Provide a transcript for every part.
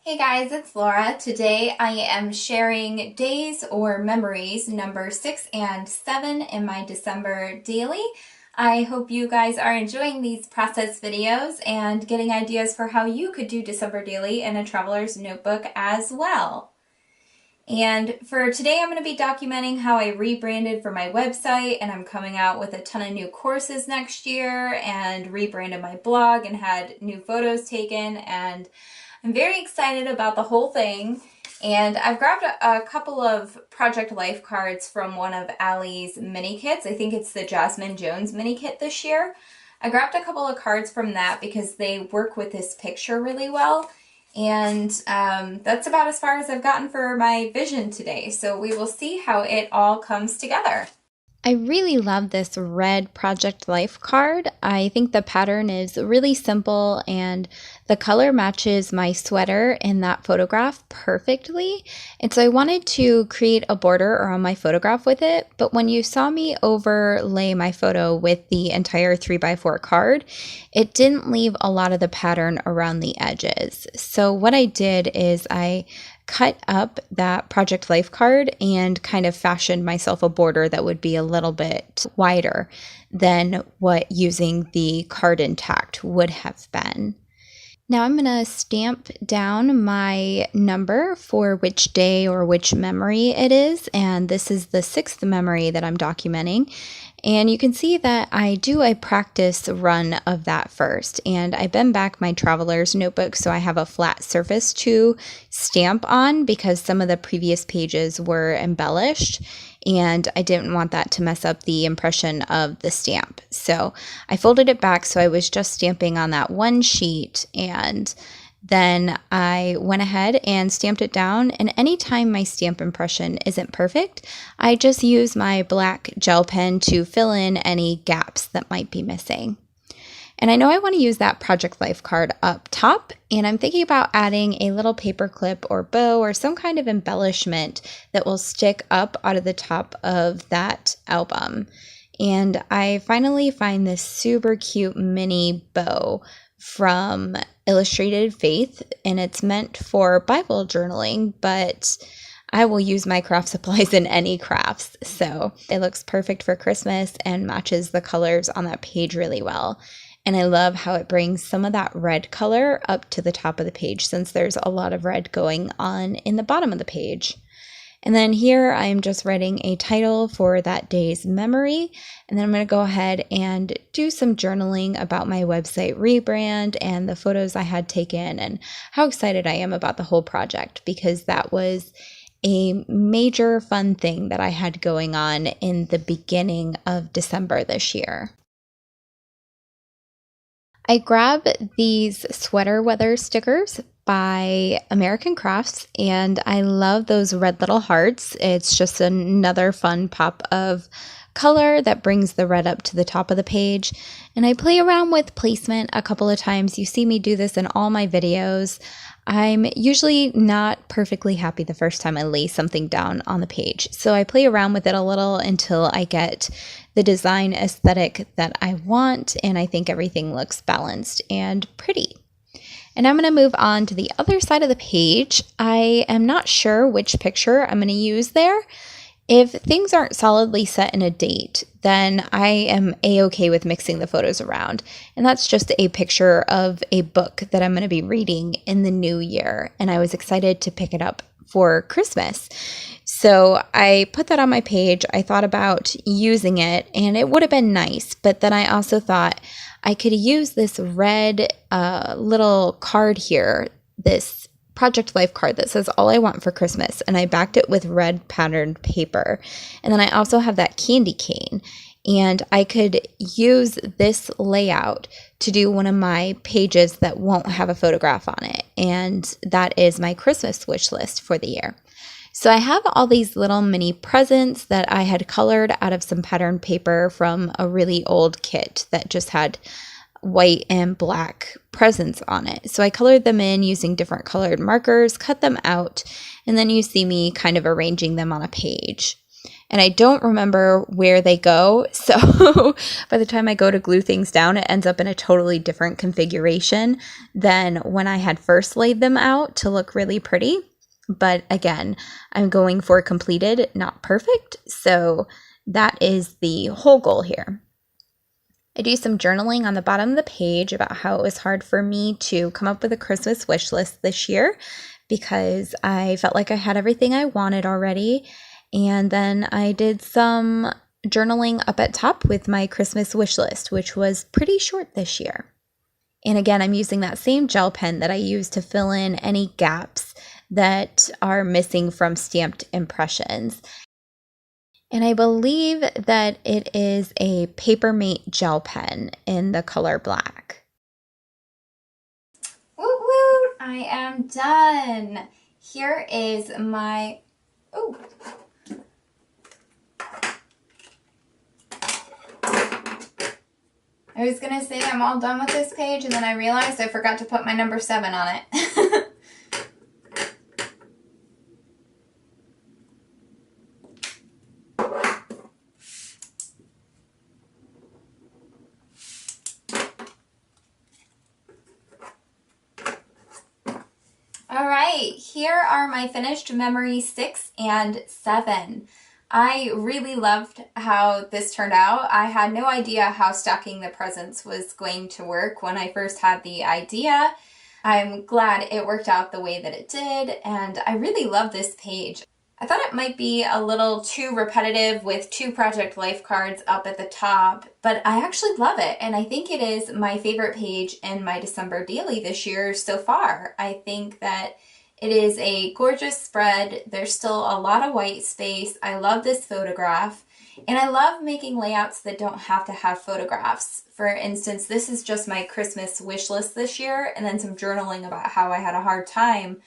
Hey guys, it's Laura. Today I am sharing days or memories number 6 and 7 in my December daily. I hope you guys are enjoying these process videos and getting ideas for how you could do December daily in a traveler's notebook as well. And for today, I'm going to be documenting how I rebranded for my website, and I'm coming out with a ton of new courses next year and rebranded my blog and had new photos taken, and I'm very excited about the whole thing. And I've grabbed a couple of Project Life cards from one of Allie's mini kits. I think it's the Jasmine Jones mini kit this year. I grabbed a couple of cards from that because they work with this picture really well. And that's about as far as I've gotten for my vision today. So we will see how it all comes together. I really love this red Project Life card. I think the pattern is really simple and the color matches my sweater in that photograph perfectly. And so I wanted to create a border around my photograph with it. But when you saw me overlay my photo with the entire 3x4 card, it didn't leave a lot of the pattern around the edges. So what I did is I cut up that Project Life card and kind of fashioned myself a border that would be a little bit wider than what using the card intact would have been. Now I'm going to stamp down my number for which day or which memory it is, and this is the 6th memory that I'm documenting. And you can see that I do a practice run of that first, and I bend back my traveler's notebook so I have a flat surface to stamp on because some of the previous pages were embellished and I didn't want that to mess up the impression of the stamp. So I folded it back so I was just stamping on that one sheet, and then I went ahead and stamped it down, and anytime my stamp impression isn't perfect, I just use my black gel pen to fill in any gaps that might be missing. And I know I want to use that Project Life card up top, and I'm thinking about adding a little paper clip or bow or some kind of embellishment that will stick up out of the top of that album. And I finally find this super cute mini bow from Illustrated Faith, and it's meant for Bible journaling, but I will use my craft supplies in any crafts. So it looks perfect for Christmas and matches the colors on that page really well. And I love how it brings some of that red color up to the top of the page since there's a lot of red going on in the bottom of the page. And then here I'm just writing a title for that day's memory. And then I'm going to go ahead and do some journaling about my website rebrand and the photos I had taken and how excited I am about the whole project, because that was a major fun thing that I had going on in the beginning of December this year. I grab these sweater weather stickers by American Crafts, and I love those red little hearts. It's just another fun pop of color that brings the red up to the top of the page. And I play around with placement a couple of times. You see me do this in all my videos. I'm usually not perfectly happy the first time I lay something down on the page, so I play around with it a little until I get the design aesthetic that I want, and I think everything looks balanced and pretty. And I'm going to move on to the other side of the page. I am not sure which picture I'm going to use there. If things aren't solidly set in a date, then I am a-okay with mixing the photos around. And that's just a picture of a book that I'm going to be reading in the new year. And I was excited to pick it up for Christmas. So I put that on my page. I thought about using it and it would have been nice. But then I also thought I could use this red little card here, this Project Life card that says all I want for Christmas, and I backed it with red patterned paper. And then I also have that candy cane, and I could use this layout to do one of my pages that won't have a photograph on it, and that is my Christmas wish list for the year. So I have all these little mini presents that I had colored out of some patterned paper from a really old kit that just had white and black presents on it. So I colored them in using different colored markers, cut them out, and then you see me kind of arranging them on a page. and I don't remember where they go. So by the time I go to glue things down, it ends up in a totally different configuration than when I had first laid them out to look really pretty. But again, I'm going for completed, not perfect. So that is the whole goal here. I do some journaling on the bottom of the page about how it was hard for me to come up with a Christmas wish list this year because I felt like I had everything I wanted already. And then I did some journaling up at top with my Christmas wish list, which was pretty short this year. And again, I'm using that same gel pen that I use to fill in any gaps that are missing from stamped impressions. And I believe that it is a Papermate gel pen in the color black. Woot woot! I am done. Here is my, oh. I was going to say I'm all done with this page, and then I realized I forgot to put my number 7 on it. All right, here are my finished memories 6 and 7. I really loved how this turned out. I had no idea how stacking the presents was going to work when I first had the idea. I'm glad it worked out the way that it did, and I really love this page. I thought it might be a little too repetitive with 2 Project Life cards up at the top, but I actually love it, and I think it is my favorite page in my December daily this year so far. I think that it is a gorgeous spread. There's still a lot of white space. I love this photograph, and I love making layouts that don't have to have photographs. For instance, this is just my Christmas wish list this year, and then some journaling about how I had a hard time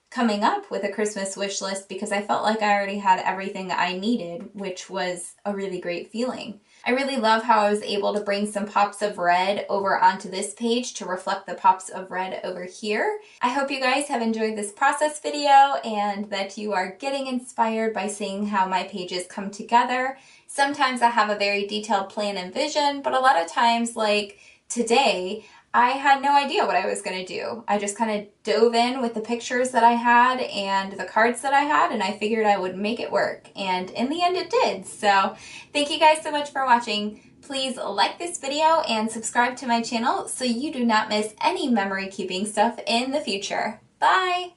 coming up with a Christmas wish list because I felt like I already had everything I needed, which was a really great feeling. I really love how I was able to bring some pops of red over onto this page to reflect the pops of red over here. I hope you guys have enjoyed this process video and that you are getting inspired by seeing how my pages come together. Sometimes I have a very detailed plan and vision, but a lot of times, like today, I had no idea what I was going to do. I just kind of dove in with the pictures that I had and the cards that I had, and I figured I would make it work. And in the end, it did. So thank you guys so much for watching. Please like this video and subscribe to my channel so you do not miss any memory keeping stuff in the future. Bye!